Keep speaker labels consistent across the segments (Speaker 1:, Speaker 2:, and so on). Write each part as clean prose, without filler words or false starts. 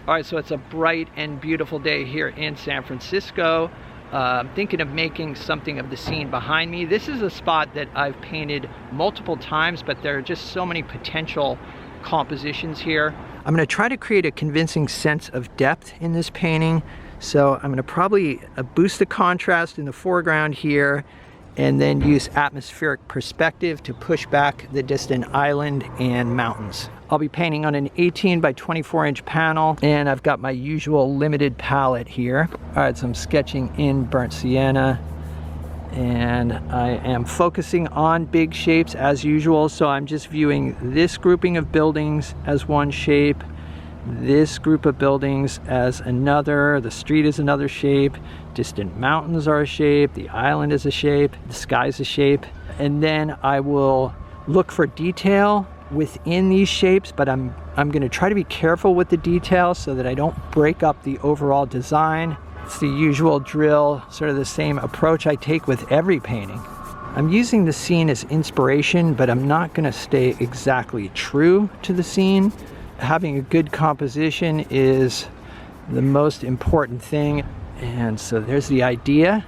Speaker 1: All right, so it's a bright and beautiful day here in San Francisco. I'm thinking of making something of the scene behind me. This is a spot that I've painted multiple times, but there are just so many potential compositions here. I'm going to try to create a convincing sense of depth in this painting. So I'm going to probably boost the contrast in the foreground here, and then use atmospheric perspective to push back the distant island and mountains. I'll be painting on an 18 by 24 inch panel, and I've got my usual limited palette here. All right, so I'm sketching in burnt sienna, and I am focusing on big shapes as usual. So I'm just viewing this grouping of buildings as one shape, this group of buildings as another, the street is another shape, distant mountains are a shape, the island is a shape, the sky's a shape. And then I will look for detail within these shapes, but I'm going to try to be careful with the detail so that I don't break up the overall design. It's the usual drill, sort of the same approach I take with every painting. I'm using the scene as inspiration, but I'm not going to stay exactly true to the scene. Having a good composition is the most important thing. And so there's the idea.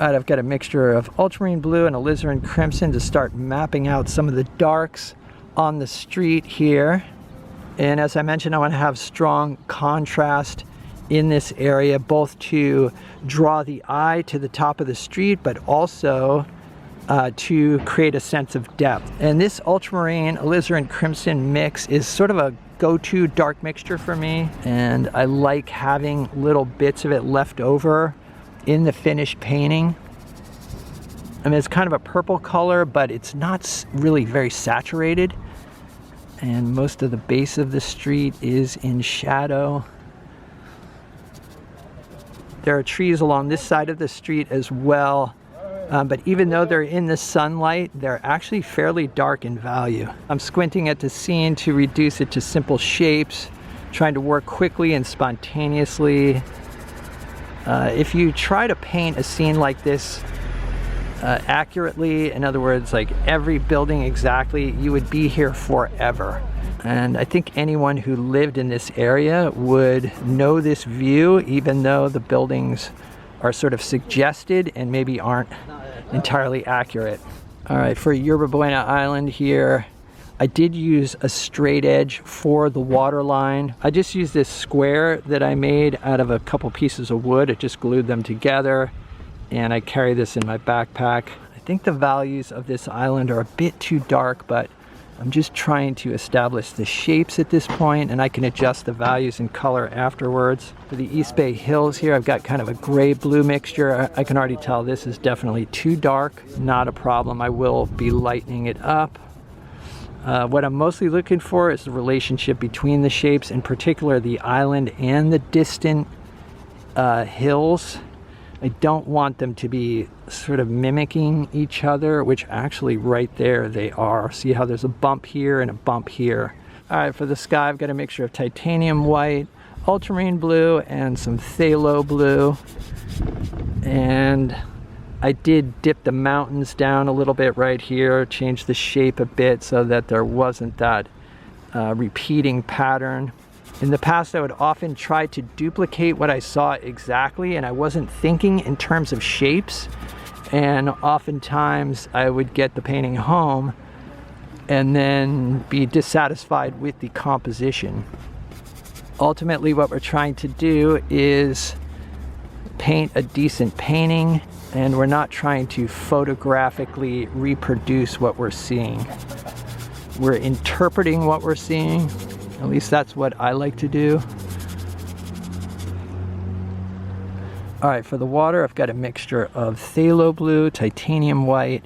Speaker 1: All right, I've got a mixture of ultramarine blue and alizarin crimson to start mapping out some of the darks on the street here. And as I mentioned, I want to have strong contrast in this area, both to draw the eye to the top of the street, but also to create a sense of depth. And this ultramarine alizarin crimson mix is sort of a go-to dark mixture for me, and I like having little bits of it left over in the finished painting. I mean, it's kind of a purple color, but it's not really very saturated, and most of the base of the street is in shadow. There are trees along this side of the street as well. But even though they're in the sunlight, they're actually fairly dark in value. I'm squinting at the scene to reduce it to simple shapes, trying to work quickly and spontaneously. If you try to paint a scene like this accurately, in other words, like every building exactly, you would be here forever. And I think anyone who lived in this area would know this view, even though the buildings are sort of suggested and maybe aren't entirely accurate. All right, for Yerba Buena Island here, I did use a straight edge for the water line. I just used this square that I made out of a couple pieces of wood. I just glued them together, and I carry this in my backpack. I think the values of this island are a bit too dark, but I'm just trying to establish the shapes at this point, and I can adjust the values in color afterwards. For the East Bay Hills here, I've got kind of a gray-blue mixture. I can already tell this is definitely too dark. Not a problem. I will be lightening it up. What I'm mostly looking for is the relationship between the shapes, in particular the island and the distant hills. I don't want them to be sort of mimicking each other, which actually right there they are. See how there's a bump here and a bump here. All right, for the sky, I've got a mixture of titanium white, ultramarine blue, and some phthalo blue. And I did dip the mountains down a little bit right here, change the shape a bit so that there wasn't that repeating pattern. In the past, I would often try to duplicate what I saw exactly, and I wasn't thinking in terms of shapes. And oftentimes I would get the painting home and then be dissatisfied with the composition. Ultimately, what we're trying to do is paint a decent painting, and we're not trying to photographically reproduce what we're seeing. We're interpreting what we're seeing. At least that's what I like to do. All right, for the water, I've got a mixture of phthalo blue, titanium white,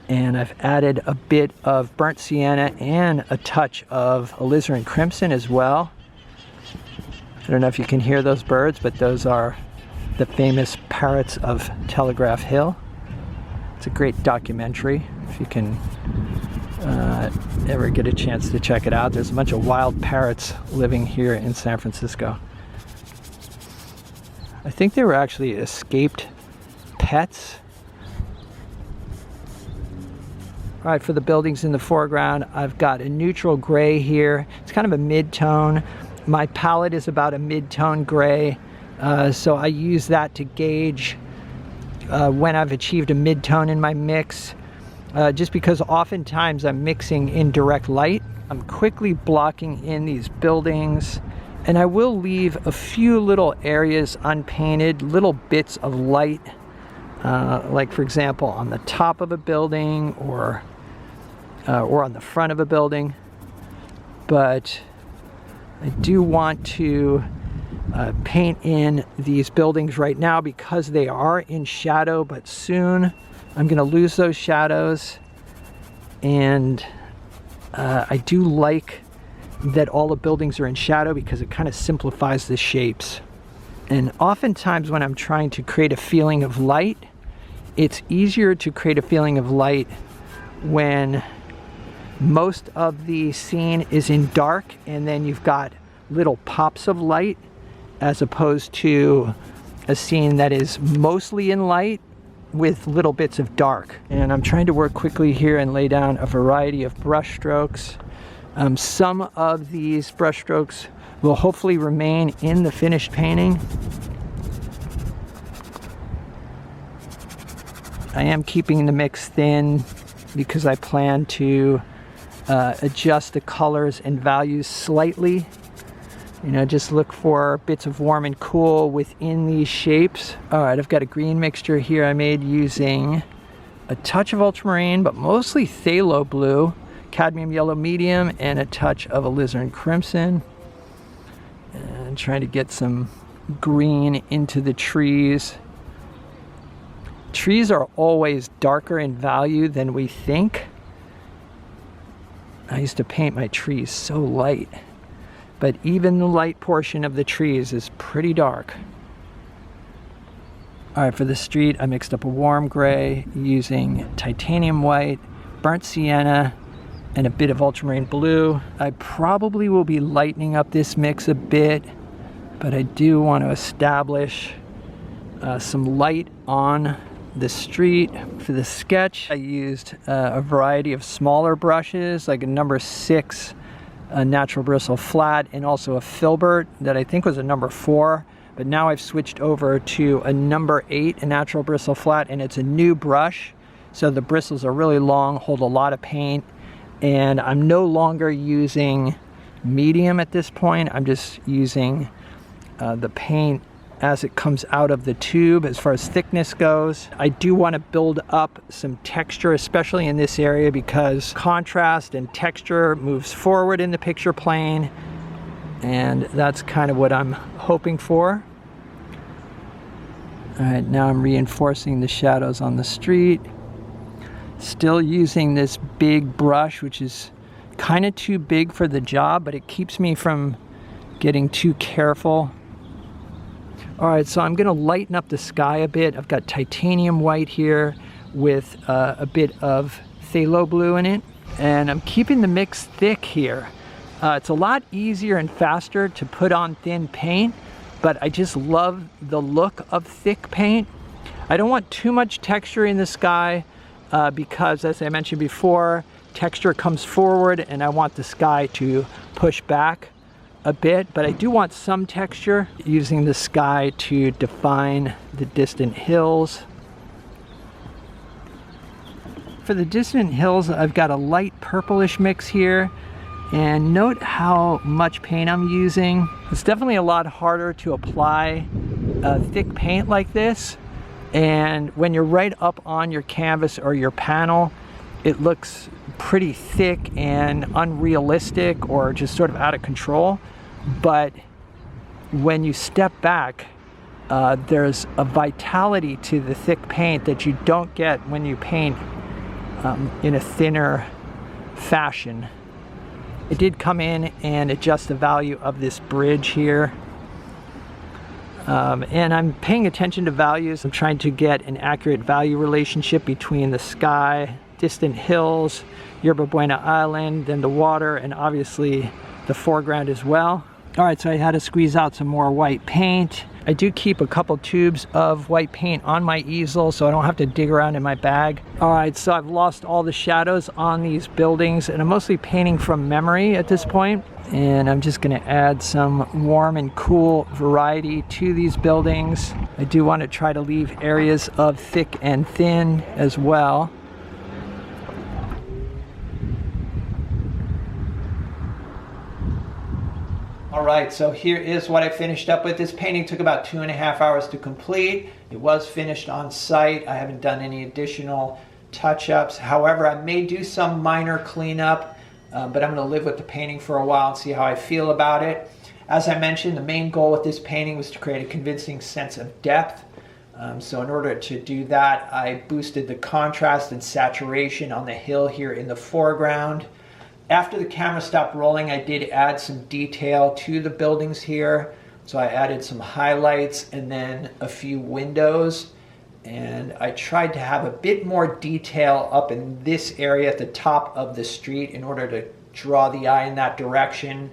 Speaker 1: and I've added a bit of burnt sienna and a touch of alizarin crimson as well. I don't know if you can hear those birds, but those are the famous parrots of Telegraph Hill. It's a great documentary, if you can ever get a chance to check it out. There's a bunch of wild parrots living here in San Francisco. I think they were actually escaped pets. All right, for the buildings in the foreground, I've got a neutral gray here. It's kind of a mid-tone. My palette is about a mid-tone gray, so I use that to gauge when I've achieved a mid-tone in my mix, just because oftentimes I'm mixing in direct light. I'm quickly blocking in these buildings, and I will leave a few little areas unpainted, little bits of light, like for example on the top of a building or on the front of a building. But I do want to paint in these buildings right now because they are in shadow, but soon I'm going to lose those shadows. And I do like that all the buildings are in shadow because it kind of simplifies the shapes. And oftentimes when I'm trying to create a feeling of light, it's easier to create a feeling of light when most of the scene is in dark and then you've got little pops of light, as opposed to a scene that is mostly in light with little bits of dark. And I'm trying to work quickly here and lay down a variety of brush strokes. Some of these brush strokes will hopefully remain in the finished painting. I am keeping the mix thin because I plan to adjust the colors and values slightly. You know, just look for bits of warm and cool within these shapes. All right, I've got a green mixture here I made using a touch of ultramarine, but mostly phthalo blue, cadmium yellow medium, and a touch of alizarin crimson. And trying to get some green into the trees. Trees are always darker in value than we think. I used to paint my trees so light, but even the light portion of the trees is pretty dark. All right, for the street, I mixed up a warm gray using titanium white, burnt sienna, and a bit of ultramarine blue. I probably will be lightening up this mix a bit, but I do want to establish some light on the street. For the sketch, I used a variety of smaller brushes, like a number 6 a natural bristle flat, and also a filbert that I think was a number 4, but now I've switched over to a number 8, a natural bristle flat, and it's a new brush, so the bristles are really long, hold a lot of paint, and I'm no longer using medium at this point. I'm just using the paint as it comes out of the tube as far as thickness goes. I do want to build up some texture, especially in this area, because contrast and texture moves forward in the picture plane, and that's kind of what I'm hoping for. All right, now I'm reinforcing the shadows on the street. Still using this big brush, which is kind of too big for the job, but it keeps me from getting too careful. All right, so I'm gonna lighten up the sky a bit. I've got titanium white here with a bit of phthalo blue in it, and I'm keeping the mix thick here. It's a lot easier and faster to put on thin paint, but I just love the look of thick paint. I don't want too much texture in the sky because, as I mentioned before, texture comes forward and I want the sky to push back a bit, but I do want some texture, using the sky to define the distant hills. For the distant hills, I've got a light purplish mix here, and note how much paint I'm using. It's definitely a lot harder to apply thick paint like this, and when you're right up on your canvas or your panel, it looks pretty thick and unrealistic or just sort of out of control. But when you step back, there's a vitality to the thick paint that you don't get when you paint in a thinner fashion. I did come in and adjust the value of this bridge here. And I'm paying attention to values. I'm trying to get an accurate value relationship between the sky, distant hills, Yerba Buena Island, then the water, and obviously the foreground as well. All right, so I had to squeeze out some more white paint. I do keep a couple tubes of white paint on my easel so I don't have to dig around in my bag. All right, so I've lost all the shadows on these buildings, and I'm mostly painting from memory at this point. And I'm just going to add some warm and cool variety to these buildings. I do want to try to leave areas of thick and thin as well. All right, so here is what I finished up with. This painting took about 2.5 hours to complete. It was finished on site. I haven't done any additional touch-ups. However, I may do some minor cleanup, but I'm going to live with the painting for a while and see how I feel about it. As I mentioned, the main goal with this painting was to create a convincing sense of depth. So in order to do that, I boosted the contrast and saturation on the hill here in the foreground. After the camera stopped rolling, I did add some detail to the buildings here. So I added some highlights and then a few windows. And I tried to have a bit more detail up in this area at the top of the street in order to draw the eye in that direction.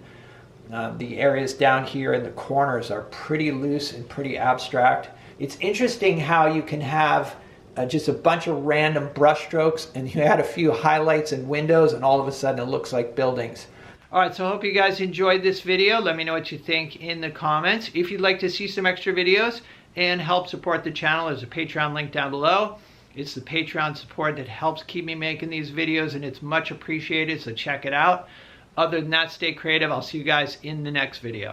Speaker 1: The areas down here in the corners are pretty loose and pretty abstract. It's interesting how you can have just a bunch of random brush strokes and you add a few highlights and windows and all of a sudden it looks like buildings. All right, so I hope you guys enjoyed this video. Let me know what you think in the comments. If you'd like to see some extra videos and help support the channel, there's a Patreon link down below. It's the Patreon support that helps keep me making these videos and it's much appreciated, so check it out. Other than that, stay creative. I'll see you guys in the next video.